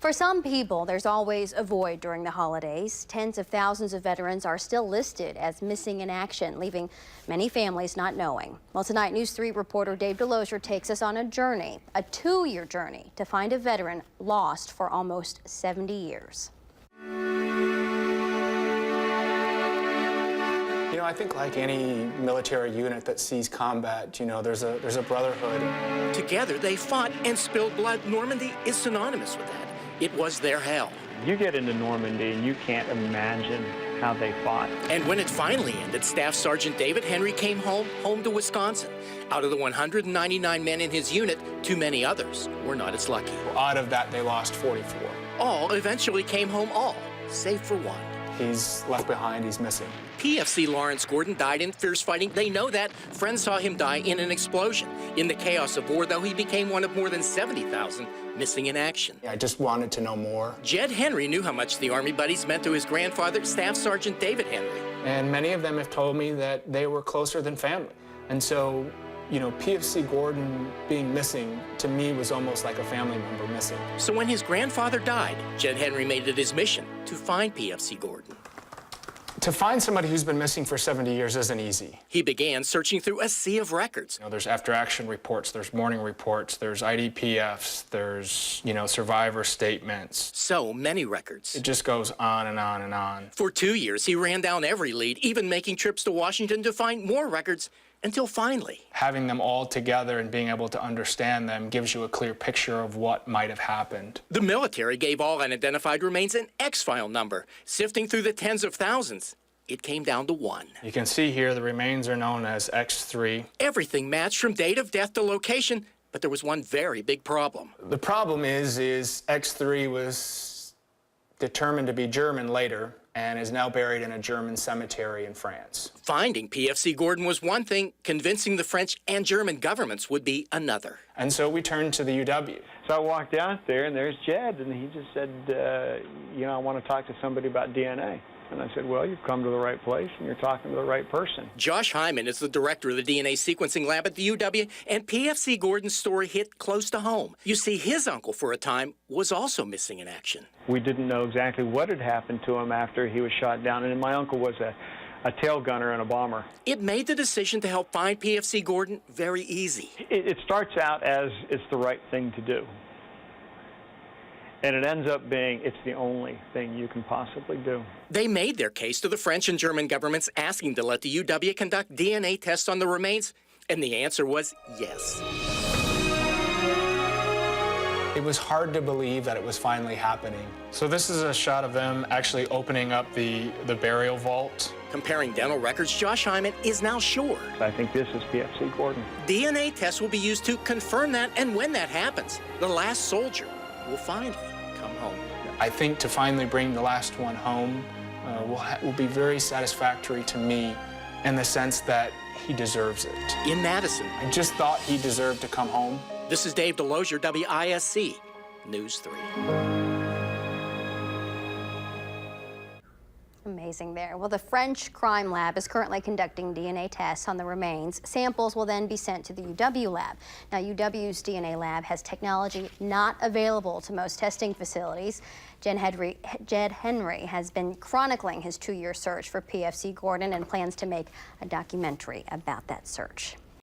For some people, there's always a void during the holidays. Tens of thousands of veterans are still listed as missing in action, leaving many families not knowing. Well, tonight, News 3 reporter Dave DeLosier takes us on a journey, a 2-year journey, to find a veteran lost for almost 70 years. You know, I think like any military unit that sees combat, you know, there's a brotherhood. Together, they fought and spilled blood. Normandy is synonymous with that. It was their hell. You get into Normandy and you can't imagine how they fought. And when it finally ended, Staff Sergeant David Henry came home to Wisconsin. Out of the 199 men in his unit, too many others were not as lucky. Out of that, they lost 44. All eventually came home, all, save for one. He's left behind, he's missing. PFC Lawrence Gordon died in fierce fighting. They know that. Friends saw him die in an explosion. In the chaos of war, though, he became one of more than 70,000 missing in action. I just wanted to know more. Jed Henry knew how much the Army buddies meant to his grandfather, Staff Sergeant David Henry. And many of them have told me that they were closer than family. And so, you know, PFC Gordon being missing, to me, was almost like a family member missing. So when his grandfather died, Jed Henry made it his mission to find PFC Gordon. To find somebody who's been missing for 70 years isn't easy. He began searching through a sea of records. You know, there's after-action reports, there's morning reports, there's IDPFs, there's, you know, survivor statements. So many records. It just goes on and on and on. For 2 years, he ran down every lead, even making trips to Washington to find more records, until finally. Having them all together and being able to understand them gives you a clear picture of what might have happened. The military gave all unidentified remains an X-file number. Sifting through the tens of thousands, it came down to one. You can see here the remains are known as X3. Everything matched from date of death to location, but there was one very big problem. The problem is X3 was determined to be German later, and is now buried in a German cemetery in France. Finding PFC Gordon was one thing, convincing the French and German governments would be another. And so we turned to the UW. So I walked out there, and there's Jed, and he just said, you know, I want to talk to somebody about DNA. And I said, well, you've come to the right place, and you're talking to the right person. Josh Hyman is the director of the DNA sequencing lab at the UW, and PFC Gordon's story hit close to home. You see, his uncle, for a time, was also missing in action. We didn't know exactly what had happened to him after he was shot down, and my uncle was a tail gunner and a bomber. It made the decision to help find PFC Gordon very easy. It starts out as it's the right thing to do. And it ends up being it's the only thing you can possibly do. They made their case to the French and German governments, asking to let the UW conduct DNA tests on the remains, and the answer was yes. It was hard to believe that it was finally happening. So this is a shot of them actually opening up the burial vault. Comparing dental records, Josh Hyman is now sure. I think this is PFC Gordon. DNA tests will be used to confirm that, and when that happens, the last soldier will finally come home. I think to finally bring the last one home will be very satisfactory to me in the sense that he deserves it. In Madison. I just thought he deserved to come home. This is Dave DeLosier, WISC News 3. Amazing there. Well, the French crime lab is currently conducting DNA tests on the remains. Samples will then be sent to the UW lab. Now, UW's DNA lab has technology not available to most testing facilities. Jed Henry has been chronicling his 2-year search for PFC Gordon and plans to make a documentary about that search.